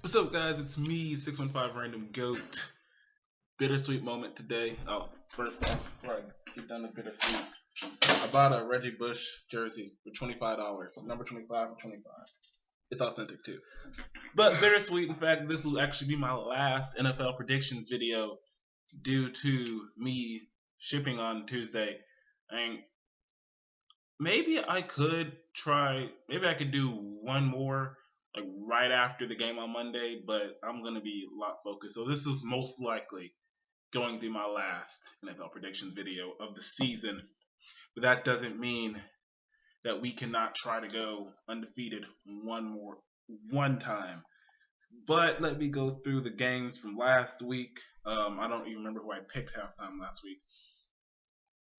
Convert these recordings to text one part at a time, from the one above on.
What's up, guys? It's me, 615 Random Goat. Bittersweet moment today. Oh, first off, before I get done with bittersweet, I bought a Reggie Bush jersey for $25. Number 25 for 25. It's authentic too. But bittersweet, in fact, this will actually be my last NFL predictions video due to me shipping on Tuesday. And maybe I could do one more like right after the game on Monday, but I'm gonna be a lot focused. So this is most likely going to be my last NFL predictions video of the season. But that doesn't mean that we cannot try to go undefeated one time. But let me go through the games from last week. I don't even remember who I picked halftime last week.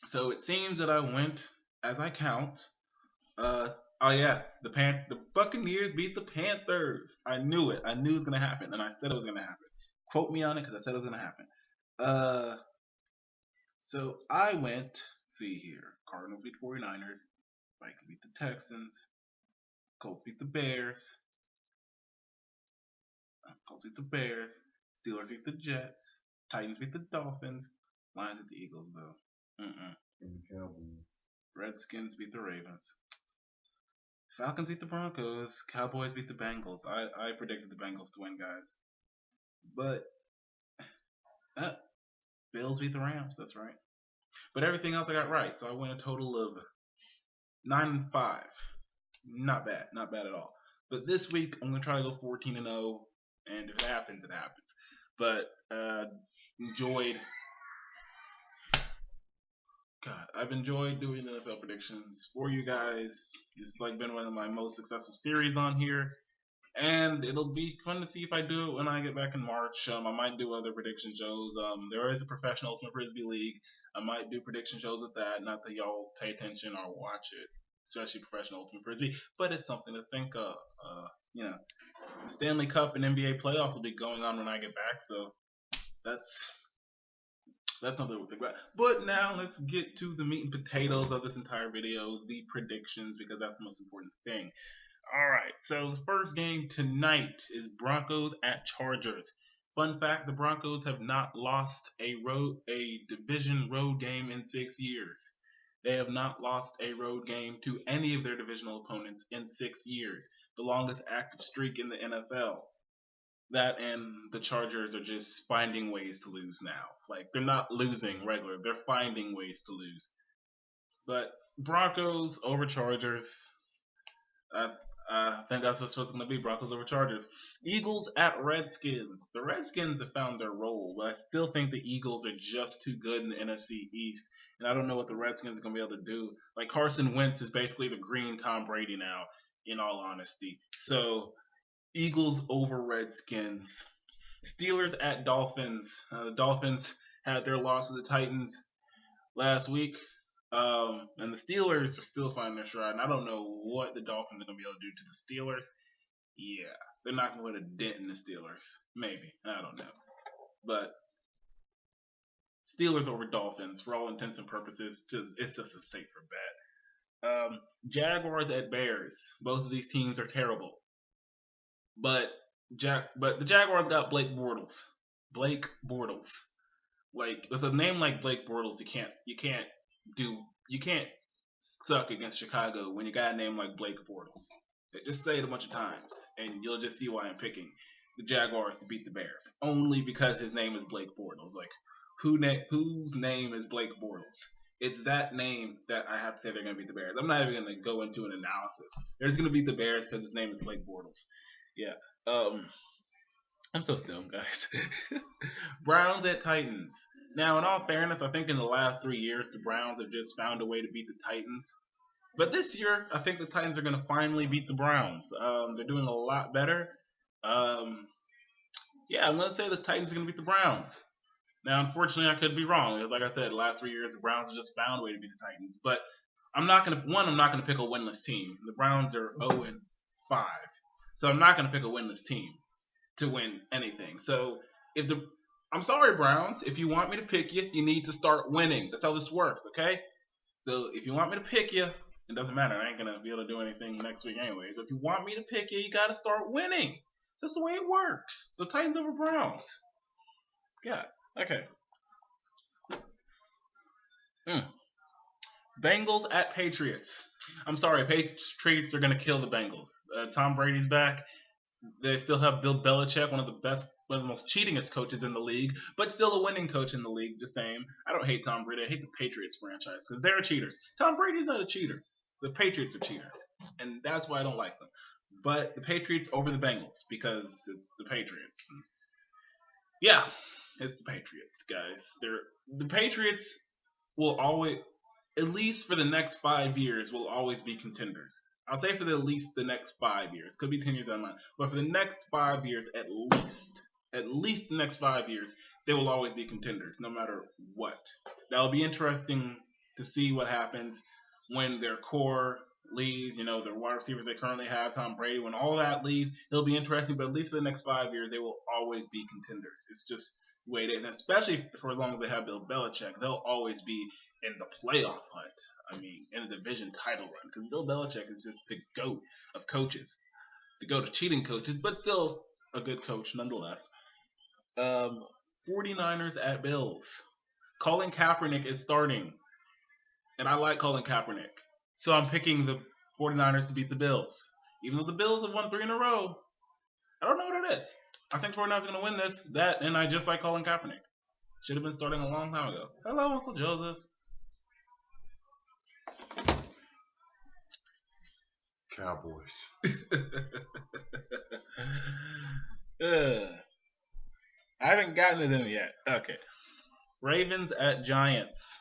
So it seems that I went, as I count, oh yeah, the Buccaneers beat the Panthers. I knew it. I knew it was gonna happen, and I said it was gonna happen. Quote me on it because I said it was gonna happen. Uh, so I went. See here, Cardinals beat 49ers. Vikings beat the Texans. Colts beat the Bears. Colts beat the Bears. Steelers beat the Jets. Titans beat the Dolphins. Lions beat the Eagles though. And the Cowboys. Redskins beat the Ravens. Falcons beat the Broncos. Cowboys beat the Bengals. I predicted the Bengals to win, guys. But Bills beat the Rams. That's right. But everything else I got right. So I win a total of 9-5. Not bad. Not bad at all. But this week I'm gonna try to go 14-0, and if it happens, it happens. But enjoyed. God, I've enjoyed doing the NFL predictions for you guys. It's like been one of my most successful series on here, and it'll be fun to see if I do it when I get back in March. I might do other prediction shows. There is a professional Ultimate Frisbee League. I might do prediction shows with that. Not that y'all pay attention or watch it, especially professional Ultimate Frisbee, but it's something to think of. You know, the Stanley Cup and NBA playoffs will be going on when I get back, so that's something to think about. But now let's get to the meat and potatoes of this entire video, the predictions, because that's the most important thing. All right, so the first game tonight is Broncos at Chargers. Fun fact: the Broncos have not lost a division road game in 6 years. They have not lost a road game to any of their divisional opponents in 6 years, the longest active streak in the NFL. That and the Chargers are just finding ways to lose now. Like they're not losing regular, they're finding ways to lose. But Broncos over Chargers. I think that's what it's going to be. Broncos over Chargers. Eagles at Redskins. The Redskins have found their role, but I still think the Eagles are just too good in the NFC East, and I don't know what the Redskins are going to be able to do. Like Carson Wentz is basically the green Tom Brady now, in all honesty. So Eagles over Redskins. Steelers at Dolphins. The Dolphins had their loss to the Titans last week. And the Steelers are still finding their stride. And I don't know what the Dolphins are going to be able to do to the Steelers. Yeah, they're not going to put a dent in the Steelers. Maybe. I don't know. But Steelers over Dolphins, for all intents and purposes, it's just a safer bet. Jaguars at Bears. Both of these teams are terrible. But the Jaguars got Blake Bortles. Blake Bortles. Like with a name like Blake Bortles, you can't suck against Chicago when you got a name like Blake Bortles. Just say it a bunch of times, and you'll just see why I'm picking the Jaguars to beat the Bears. Only because his name is Blake Bortles. Like whose name is Blake Bortles? It's that name that I have to say they're going to beat the Bears. I'm not even going to go into an analysis. They're just going to beat the Bears because his name is Blake Bortles. Yeah. I'm so dumb, guys. Browns at Titans. Now, in all fairness, I think in the last 3 years, the Browns have just found a way to beat the Titans. But this year, I think the Titans are going to finally beat the Browns. They're doing a lot better. Yeah, I'm going to say the Titans are going to beat the Browns. Now, unfortunately, I could be wrong. Like I said, the last 3 years, the Browns have just found a way to beat the Titans. But I'm not going to pick a winless team. The Browns are 0-5. So I'm not going to pick a winless team to win anything. So I'm sorry, Browns. If you want me to pick you, you need to start winning. That's how this works, okay? So if you want me to pick you, it doesn't matter. I ain't gonna be able to do anything next week anyways. If you want me to pick you, you gotta start winning. That's the way it works. So Titans over Browns. Yeah. Okay. Bengals at Patriots. I'm sorry, Patriots are gonna kill the Bengals. Tom Brady's back. They still have Bill Belichick, one of the most cheatingest coaches in the league, but still a winning coach in the league. The same. I don't hate Tom Brady. I hate the Patriots franchise because they're cheaters. Tom Brady's not a cheater. The Patriots are cheaters, and that's why I don't like them. But the Patriots over the Bengals because it's the Patriots. Yeah, it's the Patriots, guys. The Patriots will always, at least for the next 5 years, will always be contenders. I'll say for at least the next 5 years. Could be 10 years, I don't know. But for the next 5 years, at least the next 5 years, they will always be contenders, no matter what. That'll be interesting to see what happens when their core leaves, their wide receivers they currently have, Tom Brady, when all that leaves, it'll be interesting, but at least for the next 5 years, they will always be contenders. It's just the way it is, and especially for as long as they have Bill Belichick, they'll always be in the playoff hunt. I mean, in the division title run, because Bill Belichick is just the GOAT of coaches, the GOAT of cheating coaches, but still a good coach nonetheless. 49ers at Bills. Colin Kaepernick is starting. And I like Colin Kaepernick. So I'm picking the 49ers to beat the Bills. Even though the Bills have won 3 in a row, I don't know what it is. I think 49ers are going to win this, that, and I just like Colin Kaepernick. Should have been starting a long time ago. Hello, Uncle Joseph. Cowboys. I haven't gotten to them yet. Okay. Ravens at Giants.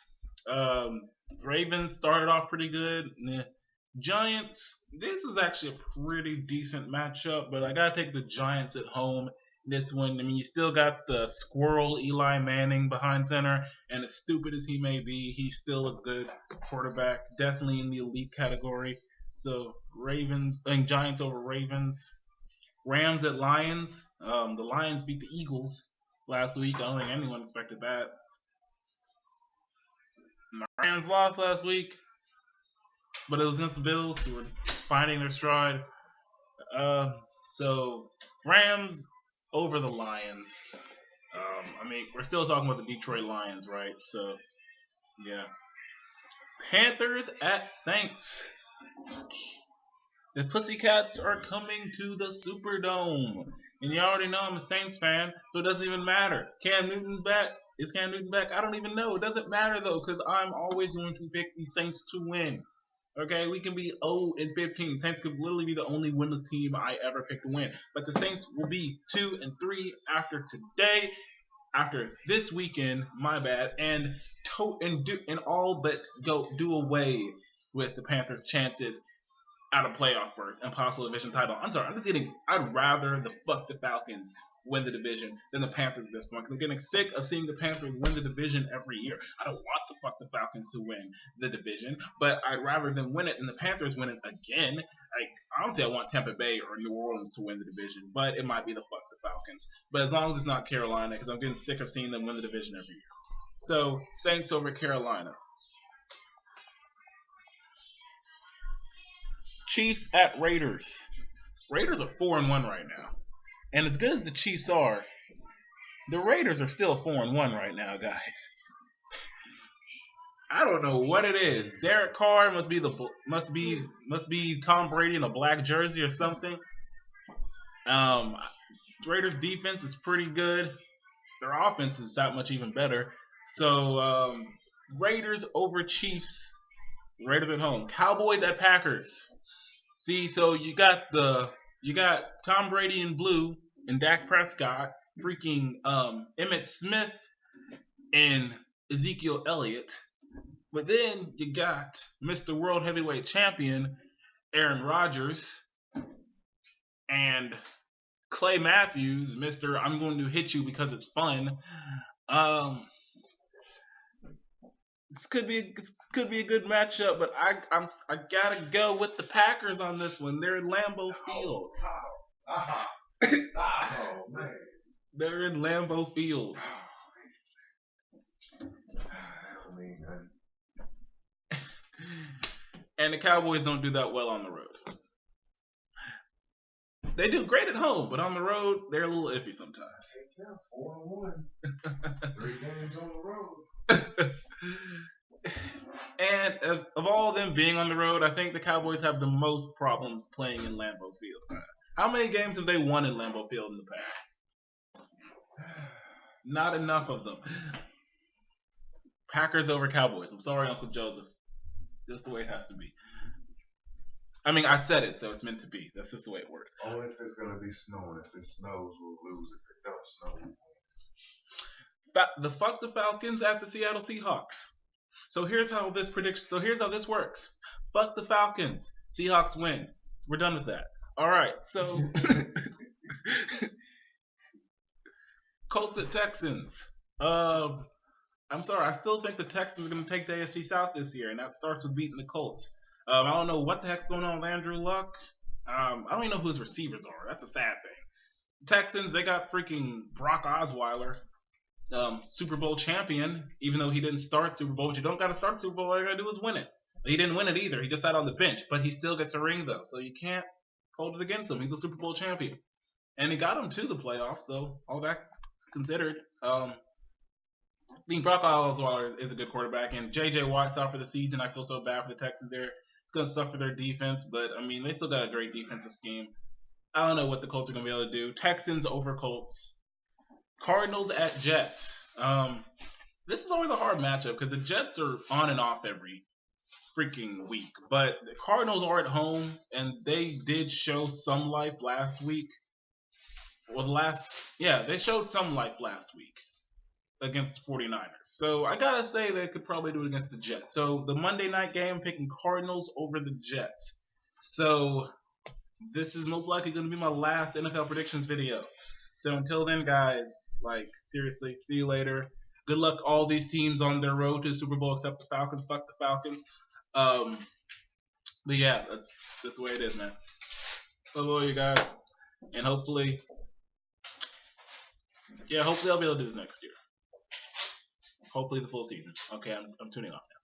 Ravens started off pretty good. Giants, this is actually a pretty decent matchup, but I gotta take the Giants at home. This one, I mean, you still got the squirrel Eli Manning behind center, and as stupid as he may be, he's still a good quarterback, definitely in the elite category. So Giants over Ravens. Rams at Lions. The Lions beat the Eagles last week. I don't think anyone expected that. The Rams lost last week, but it was against the Bills, who were finding their stride. So Rams over the Lions. I mean, we're still talking about the Detroit Lions, right? So, yeah. Panthers at Saints. The Pussycats are coming to the Superdome. And you already know I'm a Saints fan, so it doesn't even matter. Cam Newton's back. Is Cam Newton back? I don't even know. It doesn't matter, though, because I'm always going to pick the Saints to win. Okay, we can be 0-15. Saints could literally be the only winless team I ever picked to win. But the Saints will be 2-3 after today, after this weekend, my bad, and all but do away with the Panthers' chances at a playoff berth and possible division title. I'm sorry, I'd rather the Falcons win the division than the Panthers at this point. Because I'm getting sick of seeing the Panthers win the division every year. I don't want the Falcons to win the division, but I'd rather them win it than the Panthers win it again. Like, honestly, I want Tampa Bay or New Orleans to win the division, but it might be the Falcons. But as long as it's not Carolina, because I'm getting sick of seeing them win the division every year. So, Saints over Carolina. Chiefs at Raiders. Raiders are 4-1 right now. And as good as the Chiefs are, the Raiders are still 4-1 right now, guys. I don't know what it is. Derek Carr must be Tom Brady in a black jersey or something. Raiders defense is pretty good. Their offense is that much even better. So Raiders over Chiefs. Raiders at home. Cowboys at Packers. See, so you got Tom Brady in blue and Dak Prescott, freaking Emmitt Smith and Ezekiel Elliott. But then you got Mr. World Heavyweight Champion Aaron Rodgers and Clay Matthews, Mr. I'm going to hit you because it's fun. This could be a good matchup, but I gotta go with the Packers on this one. They're in Lambeau Field. Oh man. They're in Lambeau Field. And the Cowboys don't do that well on the road. They do great at home, but on the road, they're a little iffy sometimes. They count 4-1. 3 games on the road. And of all of them being on the road, I think the Cowboys have the most problems playing in Lambeau Field. How many games have they won in Lambeau Field in the past? Not enough of them. Packers over Cowboys. I'm sorry, Uncle Joseph. Just the way it has to be. I mean, I said it, so it's meant to be. That's just the way it works. Only if it's going to be snowing. If it snows, we'll lose. If it don't snow, Fuck the Falcons at the Seattle Seahawks. So here's how this works. Fuck the Falcons. Seahawks win. We're done with that. All right. So Colts at Texans. I'm sorry. I still think the Texans are going to take the AFC South this year, and that starts with beating the Colts. I don't know what the heck's going on with Andrew Luck. I don't even know who his receivers are. That's a sad thing. Texans, they got freaking Brock Osweiler. Super Bowl champion, even though he didn't start Super Bowl, but you don't got to start Super Bowl. All you got to do is win it. He didn't win it either. He just sat on the bench, but he still gets a ring, though, so you can't hold it against him. He's a Super Bowl champion. And he got him to the playoffs, so all that considered. Brock Osweiler is a good quarterback, and J.J. Watt's out for the season. I feel so bad for the Texans there. It's going to suffer their defense, but, I mean, they still got a great defensive scheme. I don't know what the Colts are going to be able to do. Texans over Colts. Cardinals at Jets. This is always a hard matchup because the Jets are on and off every freaking week. But the Cardinals are at home, and they did show some life last week. They showed some life last week against the 49ers. So I got to say they could probably do it against the Jets. So the Monday night game, picking Cardinals over the Jets. So this is most likely going to be my last NFL predictions video. So until then, guys, seriously, see you later. Good luck all these teams on their road to the Super Bowl except the Falcons. Fuck the Falcons. But yeah, that's the way it is, man. Hello, you guys. And hopefully I'll be able to do this next year. Hopefully the full season. Okay, I'm tuning off now.